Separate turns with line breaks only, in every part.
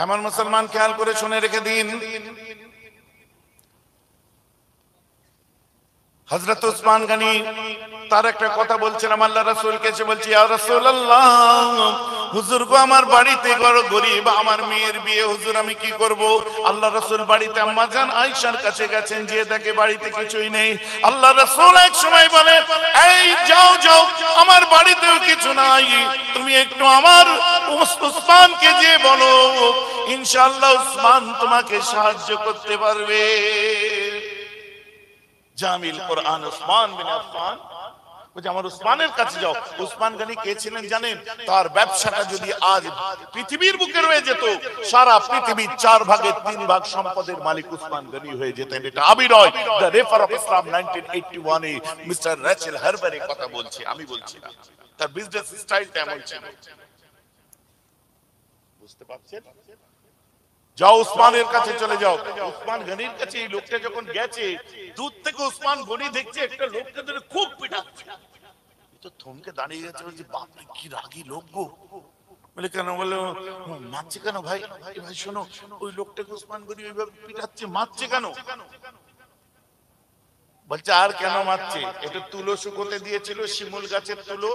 আমার মুসলমান খেয়াল করে শুনে রেখে দিন, হযরত উসমান গনি তার একটা কথা বলছিলাম আল্লাহ রাসূলকে, এসে বলছি ইয়া রাসূলুল্লাহ, হুজুর গো আমার বাড়িতে গরিব, আমার মেয়ের বিয়ে, হুজুর আমি কি করব? আল্লাহ রাসূল বাড়িতে আম্মা জান আয়েশার কাছে গেছেন, যে দেখে বাড়িতে কিছুই নেই। আল্লাহ রাসূল এক সময় বলে, এই যাও যাও, আমার বাড়িতেও কিছু নাই, তুমি একটু আমার উসমানকে যে বলো, ইনশাআল্লাহ উসমান তোমাকে সাহায্য করতে পারবে। জামিল কোরআন উসমান বিন আফফান বলছে আমার উসমানের কাছে যাও। উসমান গনি কে ছিলেন জানেন? তার ব্যবসাটা যদি আজ পৃথিবীর বুকে রয়ে যেত, সারা পৃথিবীর 4 ভাগের 3 ভাগ সম্পদের মালিক উসমান গনি হয়ে যেতেন। এটা আমি নয়, দ্য রেফার অফ ইসলাম 1981 এ মিস্টার রেচেল হারবারি কথা বলছে, আমি বলছি না। তার বিজনেস স্টাইলটা এমন ছিল, বুঝতে পারছেন? যাও উসমানের কাছে চলে যাও। উসমান গনির কাছে এই লোকটা যখন গেছে, দূর থেকে উসমান গনি দেখছে একটা লোককে ধরে খুব পিটাচ্ছে। তো থমকে দাঁড়িয়ে গেছে, বলছে বাপ রে কি রাগী লোক গো। বলে কেন? বলে মারছে কেন ভাই? ভাই শোনো, ওই লোকটাকে উসমান গনি ওইভাবে পিটাচ্ছে, মারছে কেন? বলছে আর কেন মারছে? এটা তুলো শুকোতে দিয়েছিল, শিমুল গাছের তুলো,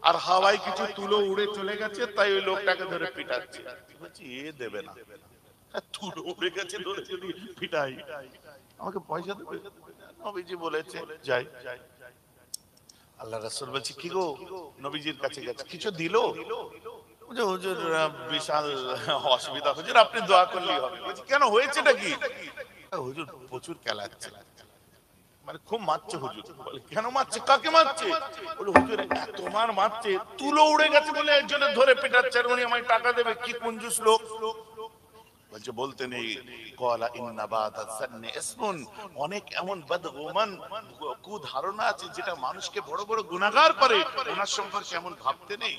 আর হাওয়ায় কিছু তুলো উড়ে চলে গেছে, তাই ওই লোকটাকে ধরে পিটাচ্ছে। বলছি এ দেবে না, তুলো উড়ে গেছে ধরে যদি পিটাই, আমাকে পয়সা দেবে? নবীজি বলেছে যাই। আল্লাহ রাসূল বলছে কি গো, নবীজির কাছে গেছে, কিছু দিলো? হুজুর বিশাল অসুবিধা, হুজুর আপনি দোয়া করলেই হবে। বলছি কেন, হয়েছেটা কি? হুজুর প্রচুর কেলাচ্ছে, মানে খুব মারছে হুজুর। বলে কেন মারছে? কাকে মারছে? বলে হুজুর তোমার মারছে, তুলো উড়ে গেছে বলে একজনের ধরে পেটাচ্ছে, আর উনি আমায় টাকা দেবে। কি কঞ্জুস লোক। বলছে বলতে নেই, ক্বালা ইন্না বাদা যান্নি ইসমুন, অনেক এমন বদগুমান কুধারণা আছে যেটা মানুষকে বড় বড় গুনাহগার করে, ওনার সম্পর্কে এমন ভাবতে নেই।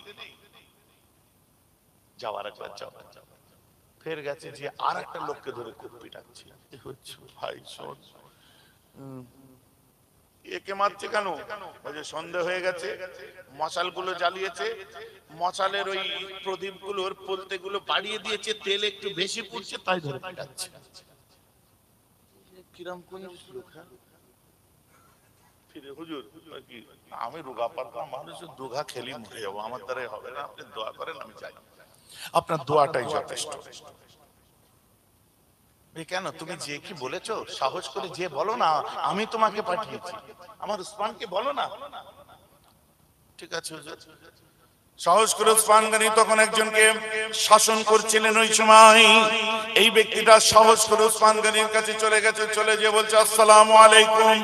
যাওয়ার একবার যাও। ফের গেছে যে আর একটা লোককে ধরে খুব পিটাচ্ছে। ভাই শোন, একে মারছে কেন? বলছে সন্দেহ হয়ে গেছে, মশালগুলো জ্বালিয়েছে, মশালের ওই প্রদীপগুলোর পলতেগুলো বাড়িয়ে দিয়েছে, তেল একটু বেশি পড়ছে, তাই ধরে পিটাচ্ছে। কিরম কোন লোক? ফিরে হুজুর কি আমি রোগা পাতলা মানুষ, দুঘা খেলি মরে যাবো, আমার দ্বারাই হবে না, আপনি দোয়া করেন আমি যাই। আপনার দোয়াটাই যথেষ্ট। কেন? তুমি যে কি বলেছো সাহস করে যে বলো না, আমি তোমাকে পাঠিয়েছি, আমার উসমানকে বলো না। ঠিক আছে হুজুর। সাহস করে উসমান গনি তখন একজনকে শাসন করছিলেন ওই সময়। এই ব্যক্তিটা সাহস করে উসমান গনির কাছে চলে গেছে, চলে গিয়ে বলছে আসসালামু আলাইকুম।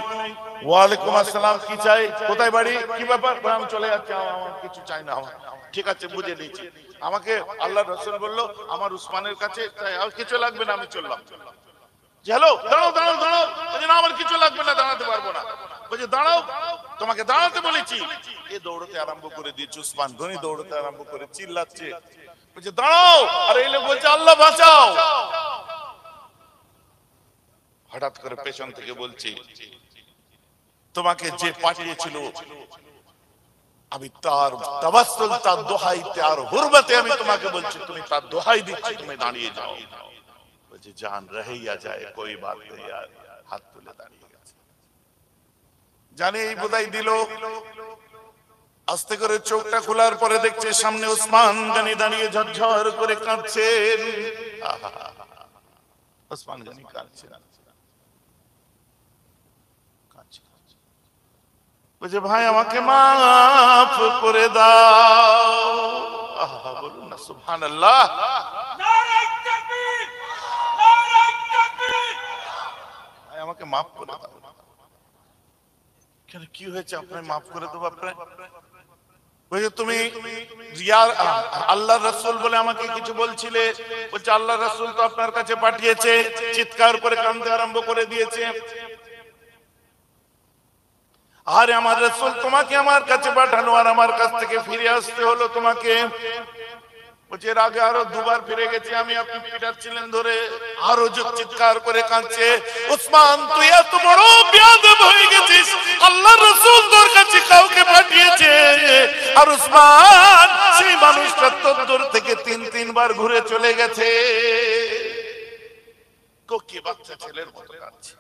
ওয়ালাইকুম আসসালাম। কি চাই? কোথায় বাড়ি? কি ব্যাপার? আমি চলে যাচ্ছি, আমার কিছু চাই না। আমার ঠিক আছে, বুঝে নিয়েছি। আমাকে আল্লাহর রাসূল বলল আমার উসমানের কাছে আর কিছু লাগবে না, আমি চললাম। হ্যালো, দাঁড়াও দাঁড়াও দাঁড়াও। বলছে না আমার কিছু লাগবে না, দাঁড়াতে পারবো না। বলছে দাঁড়াও, তোমাকে দাঁড়াতে বলেছি। এ দৌড়তে আরম্ভ করে দিয়েছে, উসমান গনি দৌড়তে আরম্ভ করে চিল্লাচ্ছে। বলছে দাঁড়াও, আর এই লোক বলছে আল্লাহ বাঁচাও। হঠাৎ করে পেছন থেকে বলছে তোমাকে যে পাঠিয়েছিল আমি তার তাওয়াসসুল, তার দোহাই, তার হুরমতে আমি তোমাকে বলছি, তুমি তার দোহাই দিচ্ছি, তুমি দাঁড়িয়ে যাও। বলছে জান রহিয়া যায় কোই বাত নেই, আর হাত তুলে দাঁড়িয়ে গেছে। জানে এই বোধাই দিল। আস্তে করে চোখটা খোলার পরে দেখছে সামনে উসমান গনি দাঁড়িয়ে ঝরঝর করে কাঁদছেন। উসমান গনি কাঁদছেন, বলছে ভাই আমাকে মাফ করে দাও। আহা বলুন না সুবহানাল্লাহ। নারে তাকবীর, নারে তাকবীর। ভাই আমাকে মাফ করে দাও। কেন কি হয়েছে? আপনি মাফ করে দেবো আপনার? বলছে তুমি আল্লাহর রাসূল বলে আমাকে কিছু বলছিলে। বলছে আল্লাহর রাসূল তো আপনার কাছে পাঠিয়েছে। চিৎকার করে কাঁদতে আরম্ভ করে দিয়েছে। আরে আমার রাসূল তোমাকে আমার কাছে পাঠানো, আর আমার কাছ থেকে ফিরে আসতে হলো তোমাকে। বলছে এর আগে আরো দুবার ফিরে গেছি আমি, আপনি পিটাচ্ছিলেন ধরে। আরো চিৎকার করে কাঁদছে, উসমান তুই এত বড় বেয়াদব হয়ে গেছিস, আল্লাহর রাসূল তোর কাছে কাউকে পাঠিয়েছে, আর উসমান সেই মানুষটা তদ্দূর থেকে তিনবার ঘুরে চলে গেছে। কি বাচ্চা ছেলের মতো কাঁদছে,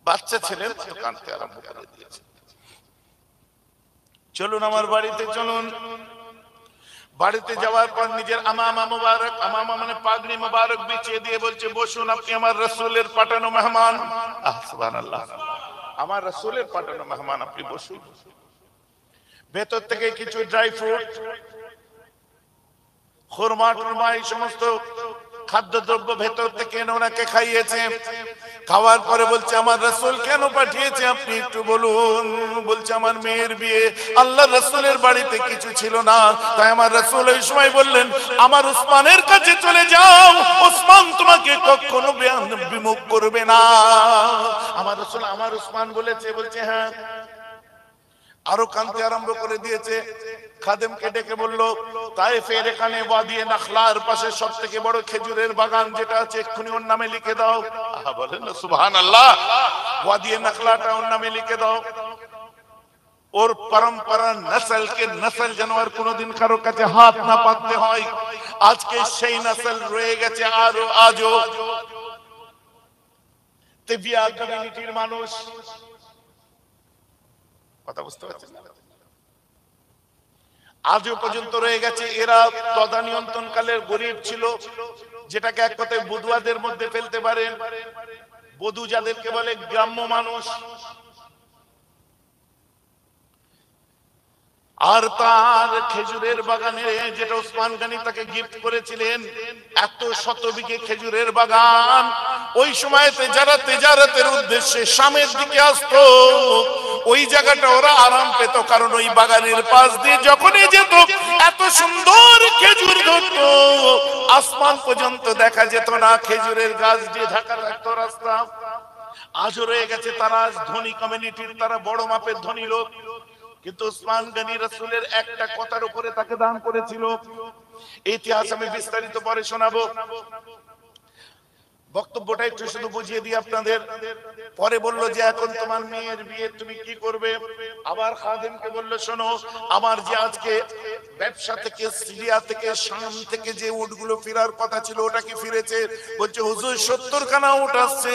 বাচ্চা ছেলের মতো কাঁদতে আরম্ভ করে দিয়েছে। চলুন আমার বাড়িতে চলুন। বাড়িতে যাওয়ার পর নিজের আমামা মুবারক, আমামা মানে পাগড়ি মুবারক বিছিয়ে দিয়ে বলছে, বসুন, আপনি আমার রাসূলের পাঠানো মেহমান। সুবহানাল্লাহ, আমার রাসূলের পাঠানো মেহমান, আপনি বসুন। ভেতর থেকে কিছু ড্রাই ফ্রুট, খুরমা টুরমা, এই সমস্ত খাদ্যদ্রব্য ভেতর থেকে এনে ওনাকে খাইয়েছে। খাওয়ার পরে বলছে, আমার রাসূল কেন পাঠিয়েছে আপনি একটু বলুন। বলছে, আমার মেয়ের বিয়ে, আল্লাহ রাসূলের বাড়িতে কিছু ছিল না, তাই আমার রাসূল এই সময় বললেন, আমার উসমানের কাছে চলে যাও, উসমান তোমাকে কখনো বিমুখ করবে না। আমার রাসূল আমার উসমান বলেছে। বলছে হ্যাঁ। আরো কাঁদতে আরম্ভ করে দিয়েছে। খাদেমকে ডেকে বলল, তায়েফের এখানে ওয়াদি নাখলার পাশে সবথেকে বড় খেজুরের বাগান যেটা আছে, এক্ষুনি ওর নামে লিখে দাও। বলেন না সুবহানাল্লাহ, ওয়াদি নাখলাটা ওর নামে লিখে দাও। ওর পরম্পরা নসলকে নসল যেন আর কোনোদিন কারো কাছে হাত না পাততে হয়। আজকে সেই নসল রয়ে গেছে আজও। তেবিয়া কমিউনিটির মানুষ, কথা বুঝতে পারছেন না, আজও পর্যন্ত রয়ে গেছে। এরা তদানিয়ন্ত্রণকালের গরিব ছিল, যেটাকে এক কথায় বদুয়াদের মধ্যে ফেলতে পারেন। বধু যাদেরকে বলে, গ্রাম্য মানুষ। আর তার খেজুরের বাগানে, যেটা ওসমান গনি তাকে গিফট করেছিলেন, এত শত বিঘে খেজুরের বাগান। ওই সময়তে যারা তেজারতের উদ্দেশ্যে শামের দিকে আসতো, ওই জায়গাটা ওরা আরাম পেত, কারণ ওই বাগানের পাশ দিয়ে যখনই যেত এত সুন্দর খেজুর ধরতো, আসমান পর্যন্ত দেখা যেত না, খেজুরের গাছ দিয়ে ঢাকা থাকতো রাস্তা। আজও রয়ে গেছে। তারা ধনী কমিউনিটির, তারা বড় মাপের ধনী লোক, কিন্তু ওসমান গনি রাসূলের একটা কথার উপরে তাকে দান করেছিল। ইতিহাস আমি বিস্তারিত পরে শোনাবো। বক্তব্যটা একটু শুধু বুঝিয়ে দিই আপনাদের। পরে বলল যে, এখন তোমার মেয়ের বিয়ে, তুমি কি করবে? আবার খাদেমকে বলল, শোনো, আমার যে আজকে ব্যবসা থেকে, সিরিয়া থেকে, শাম থেকে যে উটগুলো ফেরার কথা ছিল, ওটা কি ফিরেছে? বলছে, হুজুর 70 খানা উট আসছে,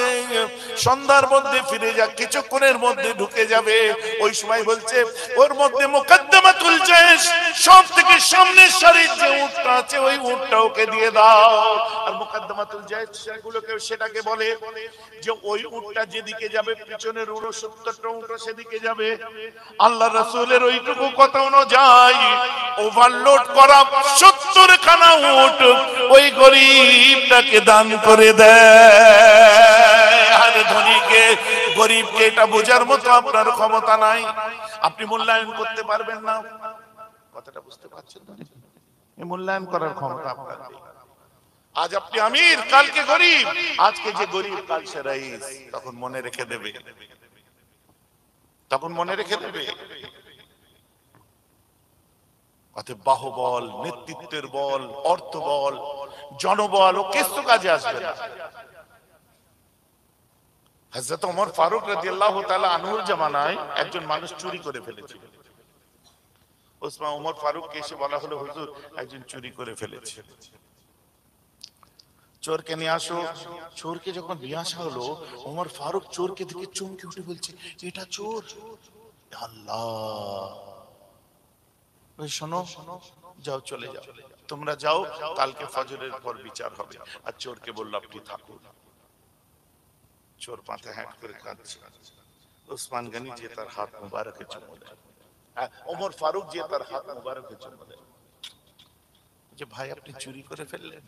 সন্ধ্যার মধ্যে ফিরে যা, কিছুক্ষণের মধ্যে ঢুকে যাবে। ওই সময় বলছে, ওর মধ্যে মুকদ্দমাতুল জায়শ, সব থেকে সামনের সারির যে উটটা আছে, ওই উটটা ওকে দিয়ে দাও। আর মুকদ্দমাতুল জায়শ সেটাকে বলে যে ওই উটটা যেদিকে যাবে, পিছনের 69টা উট সেদিকে যাবে। আল্লাহ রাসূলের ওইটুকু কথা অনুযায়ী ওভারলোড করা 70 খানা উট ওই গরিবটাকে দান করে দেয়। আর ধনীকে, গরিবকে এটা বোঝার মতো আপনার ক্ষমতা নাই, আপনি মূল্যায়ন করতে পারবেন না। কথাটা বুঝতে পারছেন না? এই মূল্যায়ন করার ক্ষমতা আপনার নেই। আজ আপনি আমির, কালকে গরিব। আজকে যে গরিব, কাল সে রাইস। তখন মনে রেখে দেবে, তখন মনে রেখে দেবে। অতএব বাহুবল, নেতৃত্বের বল, অর্থ বল, জনবল ও কিছু কাজে আসবে না। হযরত ওমর ফারুক রাদিয়াল্লাহু তাআলা আনহুর জামানায় একজন মানুষ চুরি করে ফেলেছিল। ওসমান ওমর ফারুককে এসে বলা হলো, হুজুর, একজন চুরি করে ফেলেছে, চোরকে নিয়ে আসো। চোরকে যখন নিয়ে আসা হলো, ওমর ফারুক চোরকে দেখে চমকে উঠে বলছে, এটা চোর? আল্লাহ! শোনো, যাও, চলে যাও, তোমরা যাও, কালকে ফজরের পর বিচার হবে। আর চোরকে বলল, আপনি থাকুন। চোর মাথা হ্যাট করে কাঁদছে। ওসমান গনি যে তার হাত মুবারকে চুমু দেয়, ওমর ফারুক যে তার হাত মুবারকে চুমু দেয়, যে ভাই, আপনি চুরি করে ফেললেন,